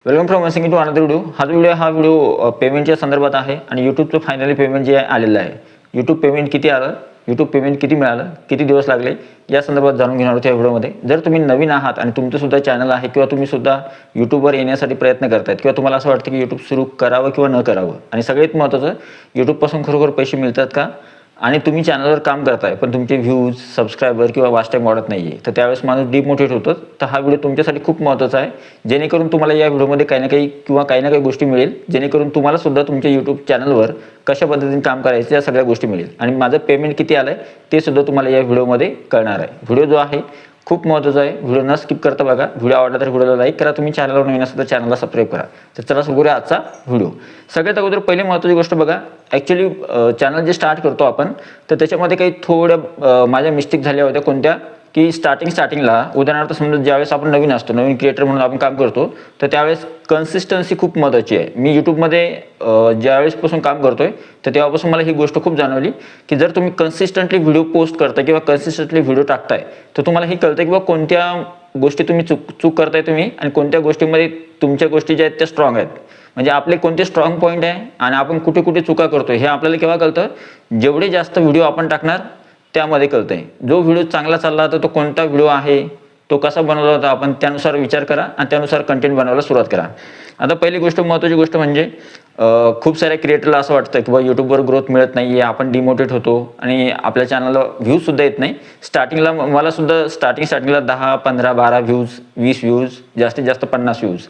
Welcome from once again to another video. हा video पेमेंटच्या संदर्भात आहे आणि यूट्यूबचं फायनली पेमेंट जे आलेलं आहे. यूट्यूब पेमेंट किती आलं, यूट्यूब पेमेंट किती मिळालं, किती दिवस लागले या संदर्भात जाणून घेणार आहोत या व्हिडिओमध्ये. जर तुम्ही नवीन आहात आणि तुमचं सुद्धा चॅनल आहे किंवा तुम्ही सुद्धा यूट्यूबवर येण्यासाठी प्रयत्न करतायत किंवा तुम्हाला असं वाटतं की यूट्यूब सुरू करावं किंवा न करावं आणि सगळ्यात महत्त्वाचं यूट्यूबपासून खरोखर पैसे मिळतात का आणि तुम्ही चॅनलवर काम करताय पण तुमचे व्ह्यूज, सबस्क्रायबर किंवा वॉच टाईम वाढत नाही आहे, तर त्यावेळेस माणूस डिमोटिवेट होतो. तर हा व्हिडिओ तुमच्यासाठी खूप महत्त्वाचा आहे, जेणेकरून तुम्हाला या व्हिडिओमध्ये काही ना काही गोष्टी मिळेल, जेणेकरून तुम्हाला सुद्धा तुमच्या यूट्यूब चॅनलवर कशा पद्धतीने काम करायचं या सगळ्या गोष्टी मिळेल आणि माझं पेमेंट किती आलं आहे ते सुद्धा तुम्हाला या व्हिडिओमध्ये कळणार आहे. व्हिडिओ जो आहे खूप महत्त्वाचा आहे, व्हिडिओ न स्किप करता बघा. व्हिडिओ आवडला तर व्हिडिओला लाईक करा, तुम्ही चॅनलवर नवीन असाल तर चॅनलला सबस्क्राईब करा. तर चला सुरू करूया आजचा व्हिडिओ. सगळ्यात अगोदर पहिली महत्त्वाची गोष्ट बघा, ॲक्च्युली चॅनल जे स्टार्ट करतो आपण तर त्याच्यामध्ये काही थोड्या माझ्या मिस्टेक झाल्या होत्या. कोणत्या की स्टार्टिंगला उदाहरणार्थ समजा ज्यावेळेस आपण नवीन असतो, नवीन क्रिएटर म्हणून आपण काम करतो, तर त्यावेळेस कन्सिस्टन्सी खूप महत्त्वाची आहे. मी यूट्यूबमध्ये ज्यावेळेसपासून काम करतोय तर तेव्हापासून मला ही गोष्ट खूप जाणवली की जर तुम्ही कन्सिस्टंटली व्हिडिओ पोस्ट करताय किंवा कन्सिस्टंटली व्हिडिओ टाकताय तर तुम्हाला हे कळतं की बाबा कोणत्या गोष्टी तुम्ही चूक करताय तुम्ही आणि कोणत्या गोष्टीमध्ये तुमच्या गोष्टी ज्या आहेत त्या स्ट्रॉंग आहेत. म्हणजे आपले कोणते स्ट्रॉंग पॉईंट आहे आणि आपण कुठे कुठे चुका करतोय हे आपल्याला केव्हा कळतं, जेवढे जास्त व्हिडिओ आपण टाकणार त्यामध्ये कळतंय. जो व्हिडिओ चांगला चालला तर तो कोणता व्हिडिओ आहे, तो कसा बनवला होता, आपण त्यानुसार विचार करा आणि त्यानुसार कंटेंट बनवायला सुरुवात करा. आता पहिली गोष्ट, महत्त्वाची गोष्ट म्हणजे खूप साऱ्या क्रिएटरला असं वाटतं की बाबा यूट्यूबवर ग्रोथ मिळत नाही आहे, आपण डिमोटिवेट होतो आणि आपल्या चॅनलला व्ह्यूजसुद्धा येत नाही. स्टार्टिंगला मला सुद्धा स्टार्टिंगला 10, 15, 12 व्ह्यूज, 20 व्ह्यूज, जास्तीत जास्त 50 व्ह्यूज.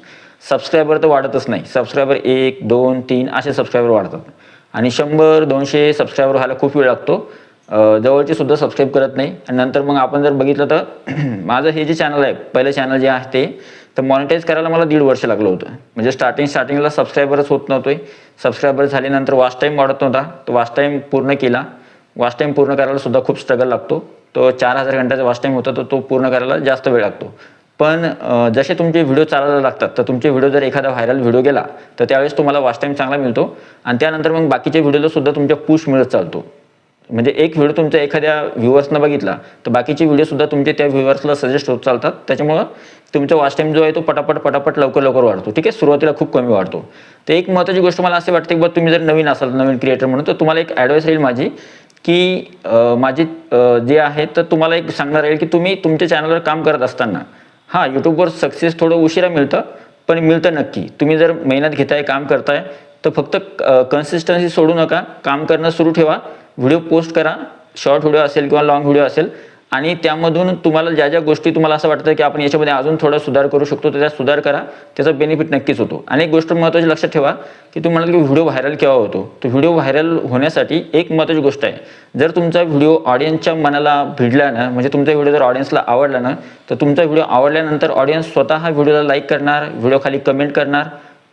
सबस्क्रायबर तर वाढतच नाही. सबस्क्रायबर 1, 2, 3 असे सबस्क्रायबर वाढतात आणि 100, 200 सबस्क्रायबर व्हायला खूप वेळ लागतो. जवळचे सुद्धा सबस्क्राईब करत नाही आणि नंतर मग आपण जर बघितलं तर माझं हे जे चॅनल आहे, पहिलं चॅनल जे आहे ते तर मॉनिटाईज करायला मला 1.5 वर्ष लागलं होतं. म्हणजे स्टार्टिंगला सबस्क्रायबरच होत नव्हते. सबस्क्रायबर झाल्यानंतर वॉच टाईम वाढत नव्हता, तो वॉच टाईम पूर्ण केला. वॉच टाईम पूर्ण करायला सुद्धा खूप स्ट्रगल लागतो. तो 4000 घंट्याचा वॉच टाईम होता, तर तो पूर्ण करायला जास्त वेळ लागतो. पण जसे तुमचे व्हिडिओ चालायला लागतात तर तुमचे व्हिडिओ जर एखादा व्हायरल व्हिडिओ गेला तर त्यावेळेस तुम्हाला वॉच टाईम चांगला मिळतो आणि त्यानंतर मग बाकीच्या व्हिडिओला सुद्धा तुमच्या पुश मिळत चालतो. म्हणजे एक व्हिडिओ तुमच्या एखाद्या व्ह्युअर्सनं बघितला तर बाकीचे व्हिडिओसुद्धा तुमचे त्या व्ह्युअर्सला सजेस्ट होत चालतात. त्याच्यामुळं तुमचा वॉच टाईम जो आहे तो पटापट लवकर वाढतो. ठीक आहे, सुरुवातीला खूप कमी वाढतो. तर एक महत्त्वाची गोष्ट मला असे वाटते की बा तुम्ही जर नवीन असाल, नवीन क्रिएटर म्हणून, तर तुम्हाला एक ॲडवाईस राहील माझी की माझी जे आहे तर तुम्हाला एक सांगणार राहील की तुम्ही तुमच्या चॅनलवर काम करत असताना यूट्यूबवर सक्सेस थोडं उशिरा मिळतं पण मिळतं नक्की. तुम्ही जर मेहनत घेताय, काम करताय तर फक्त कन्सिस्टन्सी सोडू नका, काम करणं सुरू ठेवा. व्हिडिओ पोस्ट करा, शॉर्ट व्हिडिओ असेल किंवा लॉंग व्हिडिओ असेल आणि त्यामधून तुम्हाला ज्या गोष्टी तुम्हाला असं वाटतं की आपण याच्यामध्ये अजून थोडा सुधार करू शकतो तर त्यात सुधार करा, त्याचा बेनिफिट नक्कीच होतो. आणि एक गोष्ट महत्त्वाची लक्षात ठेवा की तुम्ही म्हणाल की व्हिडिओ व्हायरल केव्हा होतो, तर व्हिडिओ व्हायरल होण्यासाठी एक महत्त्वाची गोष्ट आहे, जर तुमचा व्हिडिओ ऑडियन्सच्या मनाला भिडला ना, म्हणजे तुमचा व्हिडिओ जर ऑडियन्सला आवडला ना, तर तुमचा व्हिडिओ आवडल्यानंतर ऑडियन्स स्वतः व्हिडिओला लाईक करणार, व्हिडिओ खाली कमेंट करणार,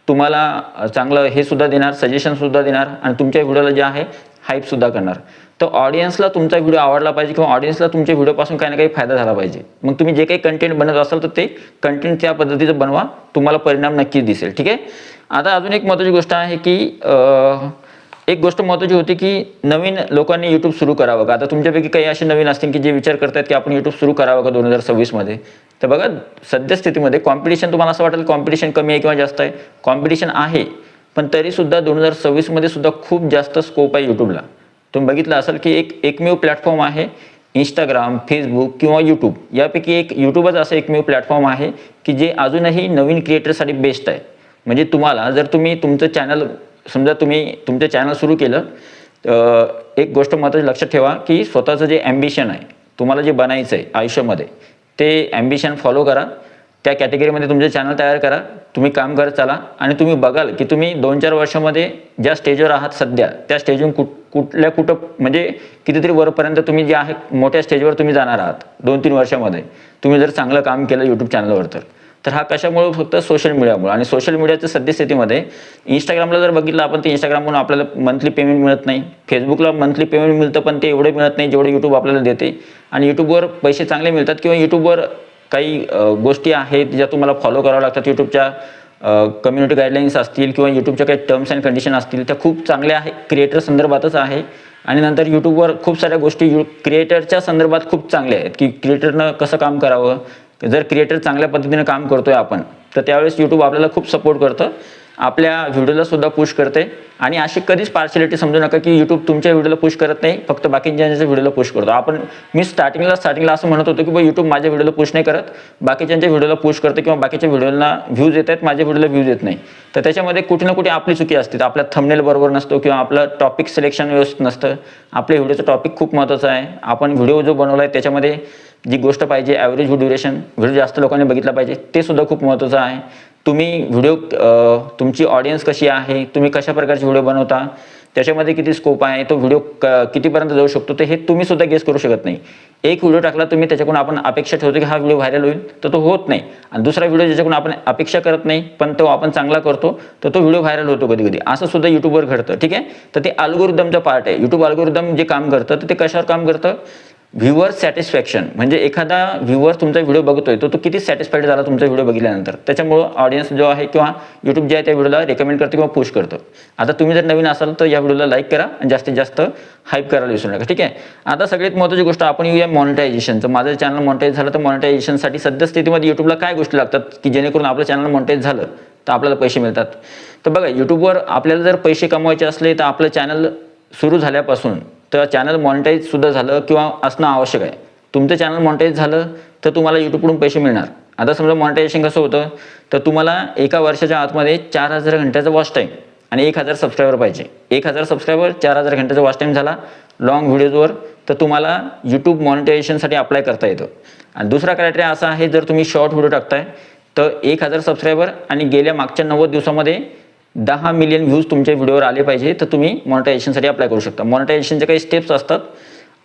तुम्हाला चांगलं हे सुद्धा देणार, सजेशन सुद्धा देणार आणि तुमच्या व्हिडिओला जे आहे हाईप सुद्धा करणार. तर ऑडियन्सला तुमचा व्हिडिओ आवडला पाहिजे किंवा ऑडियन्सला तुमच्या व्हिडिओपासून काही ना काही फायदा झाला पाहिजे. मग तुम्ही जे काही कंटेंट बनवत असाल तर ते कंटेंट त्या पद्धतीचं बनवा, तुम्हाला परिणाम नक्कीच दिसेल. ठीक आहे. आता अजून एक महत्त्वाची गोष्ट आहे की एक गोष्ट महत्त्वाची होती की नवीन लोकांनी यूट्यूब सुरू करावं का. आता तुमच्यापैकी काही असे नवीन असतील की जे विचार करतात की आपण यूट्यूब सुरू करावं का 2026 मध्ये. तर बघा, सध्या स्थितीमध्ये कॉम्पिटिशन, तुम्हाला असं वाटेल कॉम्पिटिशन कमी आहे किंवा जास्त आहे, कॉम्पिटिशन आहे पण तरीसुद्धा 2026 मध्ये सुद्धा खूप जास्त स्कोप आहे यूट्यूबला. तुम्ही बघितलं असेल की एकमेव प्लॅटफॉर्म आहे इंस्टाग्राम, फेसबुक किंवा यूट्यूब, यापैकी एक यूट्यूबच असं एकमेव प्लॅटफॉर्म आहे की जे अजूनही नवीन क्रिएटरसाठी बेस्ट आहे. म्हणजे तुम्हाला जर तुम्ही तुमचं चॅनल, समजा तुम्ही तुमचं चॅनल सुरू केलं, एक गोष्ट महत्त्वाची लक्षात ठेवा की स्वतःचं जे ॲम्बिशन आहे, तुम्हाला जे बनायचं आहे आयुष्यामध्ये, ते ॲम्बिशन फॉलो करा. त्या कॅटेगरीमध्ये तुमचं चॅनल तयार करा, तुम्ही काम करत चला आणि तुम्ही बघाल की तुम्ही 2-4 वर्षामध्ये ज्या स्टेजवर आहात सध्या त्या स्टेजवरून कुठं म्हणजे कितीतरी वरपर्यंत तुम्ही जे आहे मोठ्या स्टेजवर तुम्ही जाणार आहात 2-3 वर्षामध्ये, तुम्ही जर चांगलं काम केलं यूट्यूब चॅनलवर. तर हा कशामुळे, फक्त सोशल मीडियामुळे. आणि सोशल मीडियाच्या सद्यस्थितीमध्ये इंस्टाग्रामला जर बघितलं आपण तर इंस्टाग्रामवरून आपल्याला मंथली पेमेंट मिळत नाही. फेसबुकला मंथली पेमेंट मिळतं पण ते एवढे मिळत नाही जेवढे यूट्यूब आपल्याला देते. आणि यूट्यूबवर पैसे चांगले मिळतात किंवा यूट्यूबवर काही गोष्टी आहेत ज्या तुम्हाला फॉलो कराव्या लागतात. यूट्यूबच्या कम्युनिटी गाईडलाईन्स असतील किंवा यूट्यूबच्या काही टर्म्स अँड कंडिशन असतील त्या खूप चांगल्या आहे, क्रिएटर संदर्भातच आहे. आणि नंतर यूट्यूबवर खूप साऱ्या गोष्टी क्रिएटरच्या संदर्भात खूप चांगल्या आहेत की क्रिएटरनं कसं काम करावं. जर क्रिएटर चांगल्या पद्धतीने काम करतोय आपण तर त्यावेळेस यूट्यूब आपल्याला खूप सपोर्ट करतं, आपल्या व्हिडिओला सुद्धा पुश करते. आणि अशी कधीच पार्शियलिटी समजू नका की यूट्यूब तुमच्या व्हिडिओला पुश करत नाही, फक्त बाकीच्या व्हिडिओला पुश करतो. मी स्टार्टिंगला असं म्हणत होतो की बा यूट्यूब माझ्या व्हिडिओला पुश नाही करत, बाकीच्यांच्या व्हिडिओला पुश करते किंवा बाकीच्या व्हिडिओला व्ह्यूज येत आहेत, माझ्या व्हिडिओला व्ह्यूज येत नाही. तर त्याच्यामध्ये कुठे ना कुठे आपली चुकी असते. आपला थंबनेल बरोबर नसतो किंवा आपलं टॉपिक सिलेक्शन व्यवस्थित नसतं. आपल्या व्हिडिओचं टॉपिक खूप महत्त्वाचं आहे. आपण व्हिडिओ जो बनवला आहे त्याच्यामध्ये जी गोष्ट पाहिजे, ॲव्हरेज ड्युरेशन, व्हिडिओ जास्त लोकांनी बघितला पाहिजे, ते सुद्धा खूप महत्त्वाचं आहे. तुम्ही व्हिडिओ तुमची ऑडियन्स कशी आहे, तुम्ही कशा प्रकारचे व्हिडिओ बनवता, त्याच्यामध्ये किती स्कोप आहे, तो व्हिडिओ कितीपर्यंत जाऊ शकतो, तर हे तुम्ही सुद्धा गेस करू शकत नाही. एक व्हिडिओ टाकला तुम्ही, त्याच्याकडून आपण अपेक्षा ठेवतो की हा व्हिडिओ व्हायरल होईल, तर तो होत नाही. आणि दुसरा व्हिडिओ ज्याच्याकडून आपण अपेक्षा करत नाही पण तो आपण चांगला करतो, तर तो व्हिडिओ व्हायरल होतो कधी कधी. असं सुद्धा यूट्यूबवर घडतं. ठीक आहे, तर ते अल्गोरिदमचा पार्ट आहे. यूट्यूब अल्गोरिदम जे काम करतं तर ते कशावर काम करतं, व्ह्यूअर सॅटिस्फॅक्शन. म्हणजे एखादा व्ह्यूअर तुमचा व्हिडिओ बघतोय तो किती सॅटिस्फाईड झाला तुमचा व्हिडिओ बघितल्यानंतर, त्याच्यामुळं ऑडियन्स जो आहे किंवा यूट्यूब जे आहे त्या व्हिडिओला रेकमेंड करतं किंवा पुश करतं. आता तुम्ही जर नवीन असाल तर या व्हिडिओला लाईक करा आणि जास्तीत जास्त हाईप करायला विसरू नका. ठीक आहे, आता सगळ्यात महत्त्वाची गोष्ट आपण येऊया मॉनिटायझेशनचं. माझं चॅनल मॉनिटाईज झालं, तर मॉनिटायझेशनसाठी सद्यस्थितीमध्ये यूट्यूबला काय गोष्टी लागतात की जेणेकरून आपलं चॅनल मॉनिटाईज झालं तर आपल्याला पैसे मिळतात. तर बघा, यूट्यूबवर आपल्याला जर पैसे कमवायचे असले तर आपलं चॅनल सुरू झाल्यापासून तर चॅनल मॉनिटाईज सुद्धा झालं किंवा असणं आवश्यक आहे. तुमचं चॅनल मॉनिटाईज झालं तर तुम्हाला यूट्यूबकडून पैसे मिळणार. आता समजा मॉनिटायझेशन कसं होतं, तर तुम्हाला एका वर्षाच्या आतमध्ये 4000 घंट्याचा वॉच टाईम आणि 1000 सबस्क्रायबर पाहिजे. 1000 सबस्क्रायबर, 4000 घंट्याचा वॉच टाईम झाला लॉंग व्हिडिओजवर, तर तुम्हाला यूट्यूब मॉनिटायझेशनसाठी अप्लाय करता येतं. आणि दुसरा क्रायटेरिया असा आहे, जर तुम्ही शॉर्ट व्हिडिओ टाकताय तर 1000 सबस्क्रायबर आणि गेल्या मागच्या 90 दिवसामध्ये 10 मिलियन व्ह्यूज तुमच्या व्हिडिओवर आले पाहिजे, तर तुम्ही मॉनिटायझेशनसाठी अप्लाय करू शकता. मॉनिटायझेशनचे काही स्टेप्स असतात,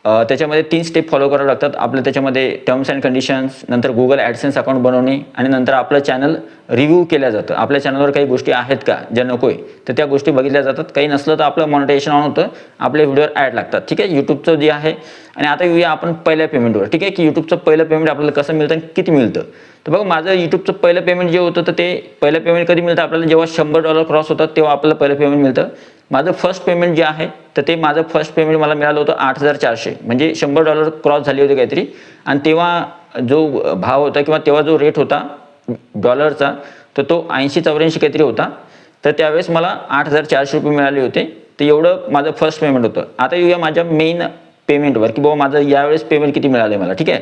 त्याच्यामध्ये 3 स्टेप फॉलो करावे लागतात. आपलं त्याच्यामध्ये टर्म्स अँड कंडिशन्स, नंतर गुगल ॲडसेन्स अकाउंट बनवणे आणि नंतर आपलं चॅनल रिव्ह्यू केलं जातं. आपल्या चॅनलवर काही गोष्टी आहेत का ज्या नको आहे, तर त्या गोष्टी बघितल्या जातात. काही नसलं तर आपलं मॉनिटायझेशन ऑन होतं, आपल्या व्हिडिओवर ॲड लागतात. ठीक आहे, यूट्यूबचं जे आहे. आणि आता येऊया आपण पहिल्या पेमेंटवर. ठीक आहे, की यूट्यूबचं पहिलं पेमेंट आपल्याला कसं मिळतं आणि किती मिळतं. तर बघा, माझं यूट्यूबचं पहिलं पेमेंट जे होतं तर ते पहिलं पेमेंट कधी मिळतं आपल्याला, जेव्हा $100 क्रॉस होतात तेव्हा आपल्याला पहिलं पेमेंट मिळतं. माझं फर्स्ट पेमेंट जे आहे तर ते माझं फर्स्ट पेमेंट मला मिळालं होतं 8400, म्हणजे $100 क्रॉस झाले होते काहीतरी. आणि तेव्हा जो भाव होता किंवा तेव्हा जो रेट होता डॉलरचा, तर तो 80-84 काहीतरी होता. तर त्यावेळेस मला $8400 मिळाले होते. तर एवढं माझं फर्स्ट पेमेंट होतं. आता येऊया माझ्या मेन पेमेंटवर, की बाबा माझं यावेळेस पेमेंट किती मिळालं मला. ठीक आहे,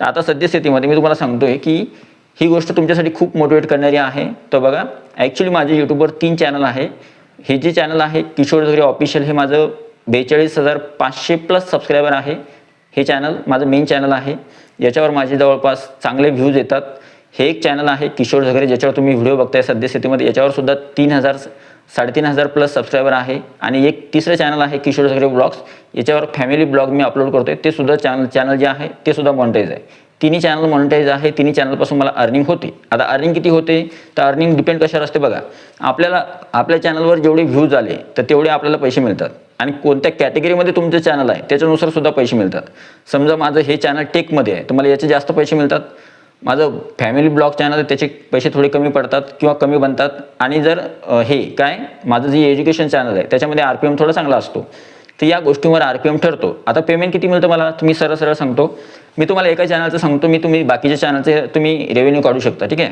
तर आता सद्यस्थितीमध्ये मी तुम्हाला सांगतोय की ही गोष्ट तुमच्यासाठी खूप मोटिवेट करणारी आहे. तर बघा, ॲक्च्युली माझे यूट्यूबवर 3 चॅनल आहे. हे जे चॅनल आहे किशोर झगरे ऑफिशियल, हे माझं 42,500+ सबस्क्रायबर आहे. हे चॅनल माझं मेन चॅनल आहे. याच्यावर माझे जवळपास चांगले व्ह्यूज येतात. हे एक चॅनल आहे किशोर झगरे, ज्याच्यावर तुम्ही व्हिडिओ बघताय सद्यस्थितीमध्ये. याच्यावर सुद्धा 3,000-3,500+ सबस्क्रायबर आहे. आणि एक तिसरं चॅनल आहे किशोर झगरे ब्लॉग्स, याच्यावर फॅमिली ब्लॉग मी अपलोड करतोय. ते सुद्धा चॅनल जे आहे ते सुद्धा मॉनिटाईज आहे. तिन्ही चॅनल मॉनिटाईज आहे. तिन्ही चॅनलपासून मला अर्निंग होते. आता अर्निंग किती होते, तर अर्निंग डिपेंड कशावर असते बघा. आपल्या चॅनलवर जेवढे व्ह्यूज आले तर तेवढे आपल्याला पैसे मिळतात. आणि कोणत्या कॅटेगरीमध्ये तुमचं चॅनल आहे त्याच्यानुसार सुद्धा पैसे मिळतात. समजा माझं हे चॅनल टेकमध्ये आहे तर मला याचे जास्त पैसे मिळतात. माझं फॅमिली ब्लॉग चॅनल आहे त्याचे पैसे थोडे कमी पडतात किंवा कमी बनतात. आणि जर माझं जे एज्युकेशन चॅनल आहे त्याच्यामध्ये RPM थोडा चांगला असतो, तर या गोष्टींवर RPM ठरतो. आता पेमेंट किती मिळतं मला, तुम्ही सरळ सांगतो. मी तुम्हाला एका चॅनलचं सांगतो, तुम्ही बाकीच्या चॅनलचे तुम्ही रेव्हेन्यू काढू शकता. ठीक आहे,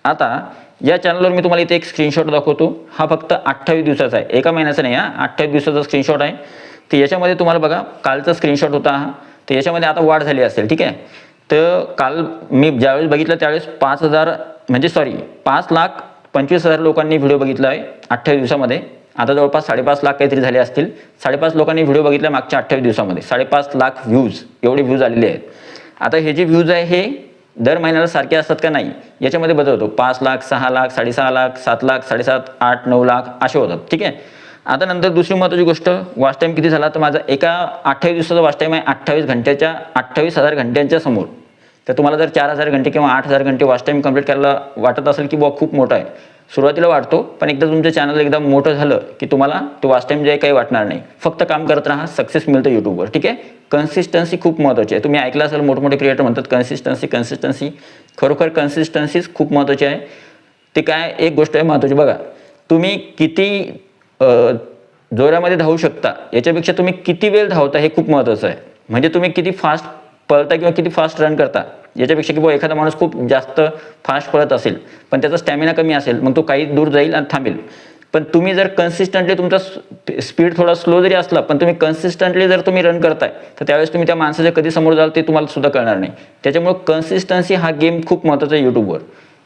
आता या चॅनलवर मी तुम्हाला इथे एक स्क्रीनशॉट दाखवतो. हा फक्त 28 दिवसाचा आहे, एका महिन्याचा नाही. 28 दिवसाचा स्क्रीनशॉट आहे. तर याच्यामध्ये तुम्हाला बघा, कालचा स्क्रीनशॉट होता हा. तर याच्यामध्ये आता वाढ झाली असेल. ठीक आहे, तर काल मी ज्यावेळेस बघितलं त्यावेळेस 5,25,000 लोकांनी व्हिडिओ बघितला आहे 28 दिवसामध्ये. आता जवळपास 5.5 लाख काहीतरी झाले असतील. 5.5 लोकांनी व्हिडिओ बघितला मागच्या 28 दिवसामध्ये. 5.5 लाख व्ह्यूज, एवढे व्ह्यूज आलेले आहेत. आता हे जे व्ह्यूज आहे हे दर महिन्याला सारखे असतात का, नाही, याच्यामध्ये बदल होतो. 5 लाख, 6 लाख, 6.5 लाख, 7 लाख, 7.5, 8, 9 लाख असे होतात. ठीक आहे, आता नंतर दुसरी महत्त्वाची गोष्ट, वॉच टाईम किती झाला, तर माझा एका 28 दिवसाचा वॉच टाईम आहे 28,000 घंट्यांच्या समोर. तर तुम्हाला जर 4,000 घंटे किंवा 8,000 घंटे वॉच टाईम कंप्लीट करायला वाटत असेल की बुवा खूप मोठा आहे, सुरुवातीला वाटतो, पण एकदा तुमचं चॅनल एकदम मोठं झालं की तुम्हाला तो वॉच टाईम जे आहे काही वाटणार नाही. फक्त काम करत राहा, सक्सेस मिळतं यूट्यूबवर. ठीक आहे, कन्सिस्टन्सी खूप महत्त्वाची आहे. तुम्ही ऐकलं असेल, मोठमोठे क्रिएटर म्हणतात कन्सिस्टन्सी. खरोखर कन्सिस्टन्सीच खूप महत्त्वाची आहे. ते काय, एक गोष्ट आहे महत्त्वाची बघा, तुम्ही किती जोरामध्ये धावू शकता याच्यापेक्षा तुम्ही किती वेळ धावता हे खूप महत्त्वाचं आहे. म्हणजे तुम्ही किती फास्ट पळता किंवा किती फास्ट रन करता याच्यापेक्षा की बुवा एखादा माणूस खूप जास्त फास्ट पळत असेल पण त्याचा स्टॅमिना कमी असेल, मग तो काही दूर जाईल आणि थांबेल. पण तुम्ही जर कन्सिस्टंटली तुमचा स्पीड थोडा स्लो जरी असला पण तुम्ही कन्सिस्टंटली जर तुम्ही रन करताय तर त्यावेळेस तुम्ही त्या माणसाच्या कधी समोर जाल ते तुम्हाला सुद्धा कळणार नाही. त्याच्यामुळे कन्सिस्टन्सी हा गेम खूप महत्त्वाचा आहे यूट्यूबवर.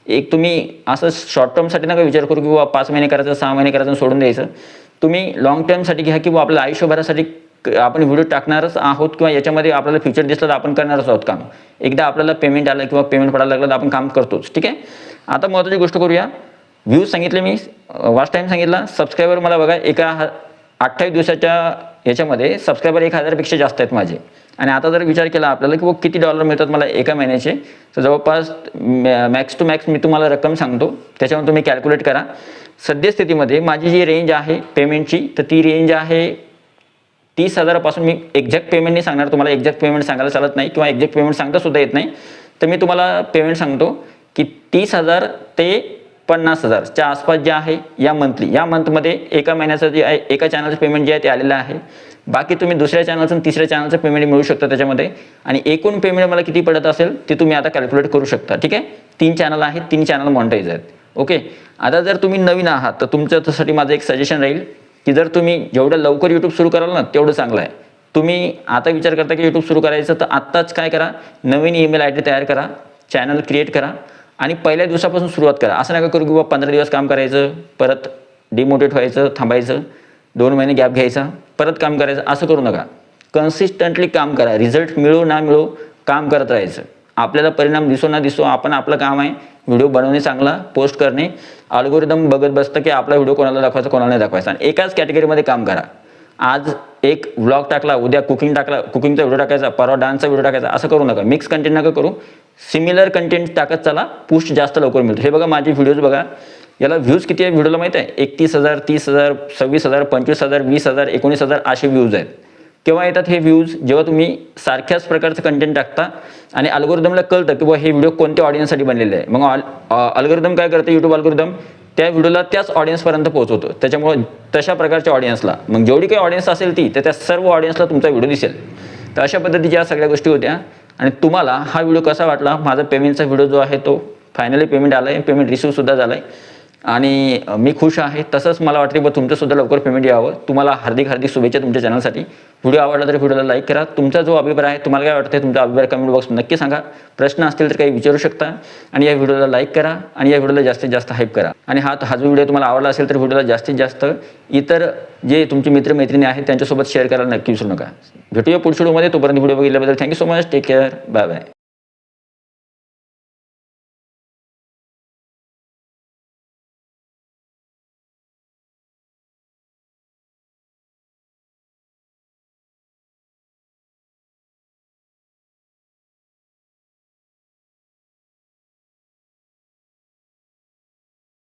एक तुम्ही असं शॉर्ट टर्मसाठी नका विचार करू की बाबा 5 महिने करायचं, 6 महिने करायचं आणि सोडून द्यायचं. तुम्ही लॉंग टर्मसाठी घ्या की बाबा आपल्या आयुष्यभरासाठी आपण व्हिडिओ टाकणारच आहोत किंवा याच्यामध्ये आपल्याला फ्युचर दिसलं तर आपण करणारच आहोत काम. एकदा आपल्याला पेमेंट आलं किंवा पेमेंट पडायला लागलं तर आपण काम करतोच. ठीक आहे. आता महत्त्वाची गोष्ट करूया. व्ह्यूज सांगितले मी, वाच टाईम सांगितला. सबस्क्रायबर मला बघा एका 28 दिवसाच्या याच्यामध्ये सबस्क्रायबर 1000पेक्षा जास्त आहेत माझे. आणि आता जर विचार केला आपल्याला की किती डॉलर मिळतात मला एका महिन्याचे, तर जवळपास मॅक्स टू मॅक्स मी तुम्हाला रक्कम सांगतो, त्याच्यावर तुम्ही कॅल्क्युलेट करा. सद्यस्थितीमध्ये माझी जी रेंज आहे पेमेंटची तर ती रेंज आहे 30,000 पासून. मी एक्झॅक्ट पेमेंट नाही सांगणार तुम्हाला, एक्झॅक्ट पेमेंट सांगायला चालत नाही किंवा एक्झॅक्ट पेमेंट सांगता सुद्धा येत नाही. तर मी तुम्हाला पेमेंट सांगतो की 30,000 ते 50,000च्या आसपास जे आहे या मंथमध्ये एका महिन्याचं जे आहे एका चॅनलचं पेमेंट जे आहे ते आलेलं आहे. बाकी तुम्ही दुसऱ्या चॅनलचं आणि तिसऱ्या चॅनलचं पेमेंट मिळू शकता त्याच्यामध्ये. आणि एकूण पेमेंट मला किती पडत असेल ते तुम्ही आता कॅल्क्युलेट करू शकता. ठीक आहे. 3 चॅनल आहेत, 3 चॅनल मॉनिटाईज आहेत. ओके. आता जर तुम्ही नवीन आहात तर तुमच्यासाठी माझं एक सजेशन राहील की जर तुम्ही जेवढं लवकर यूट्यूब सुरू कराल ना तेवढं चांगलं आहे. तुम्ही आता विचार करता की यूट्यूब सुरू करायचं तर आत्ताच काय करा, नवीन ईमेल आय डी तयार करा, चॅनल क्रिएट करा आणि पहिल्या दिवसापासून सुरुवात करा. असं नका करू की बाबा 15 दिवस काम करायचं, परत डिमोटिवेट व्हायचं, थांबायचं, 2 महिने गॅप घ्यायचा, परत काम करायचं. असं करू नका. कन्सिस्टंटली काम करा. रिझल्ट मिळो ना मिळो काम करत राहायचं. आपल्याला परिणाम दिसो ना दिसो आपण आपलं काम आहे व्हिडिओ बनवणे, चांगला पोस्ट करणे. अल्गोरिदम बघत बसतं की आपला व्हिडिओ कोणाला दाखवायचा कोणाला नाही दाखवायचा. आणि एकाच कॅटेगरीमध्ये काम करा. आज एक व्लॉग टाकला, उद्या कुकिंगचा व्हिडिओ टाकायचा, परवा डान्सचा व्हिडिओ टाकायचा. असं करू नका. मिक्स कंटेंट नका करू. सिमिलर कंटेंट टाकत चला, पुश जास्त लवकर मिळतो. हे बघा माझे व्हिडिओज बघा, याला व्ह्यूज किती आहे व्हिडिओला माहीत आहे? 31,000, 30,000, 26,000, 25,000, 20,000, 19,000 असे व्ह्यूज आहेत. केव्हा येतात हे व्ह्यूज? जेव्हा तुम्ही सारख्याच प्रकारचं कंटेंट टाकता आणि अल्गोरिदमला कळतं की बाबा हे व्हिडिओ कोणत्या ऑडियन्ससाठी बनलेले आहे. मग अल्गोरिदम काय करतं, यूट्यूब अल्गोरिदम त्या व्हिडिओला त्याच ऑडियन्सपर्यंत पोहोचवतो. त्याच्यामुळे तशा प्रकारच्या ऑडियन्सला, मग जेवढी काही ऑडियन्स असेल ती, तर त्या सर्व ऑडियन्सला तुमचा व्हिडिओ दिसेल. तर अशा पद्धतीच्या सगळ्या गोष्टी होत्या. आणि तुम्हाला हा व्हिडिओ कसा वाटला? माझा पेमेंटचा व्हिडिओ जो आहे तो फायनली पेमेंट आला आहे, पेमेंट रिसीव्हसुद्धा झालं आहे आणि मी खुश आहे. तसंच मला वाटते की तुमचंसुद्धा लवकर पेमेंट यावं. तुम्हाला हार्दिक शुभेच्छा तुमच्या चॅनलसाठी. व्हिडिओ आवडला तर व्हिडिओला लाईक करा. तुमचा जो अभिप्राय आहे, तुम्हाला काय वाटतं तुमचा अभिप्राय कमेंट बॉक्स नक्की सांगा. प्रश्न असतील तर काही विचारू शकता. आणि या व्हिडिओला लाईक करा आणि या व्हिडिओला जास्तीत जास्त हाईप करा. आणि हा जो व्हिडिओ तुम्हाला आवडला असेल तर व्हिडिओला जास्तीत जास्त इतर जे तुमचे मित्रमैत्रिणी आहेत त्यांच्यासोबत शेअर करायला नक्की विसरू नका. भेटूया पुढच्या व्हिडिओमध्ये. तोपर्यंत व्हिडिओ बघितल्याबद्दल thank you so much. Take care. Bye bye.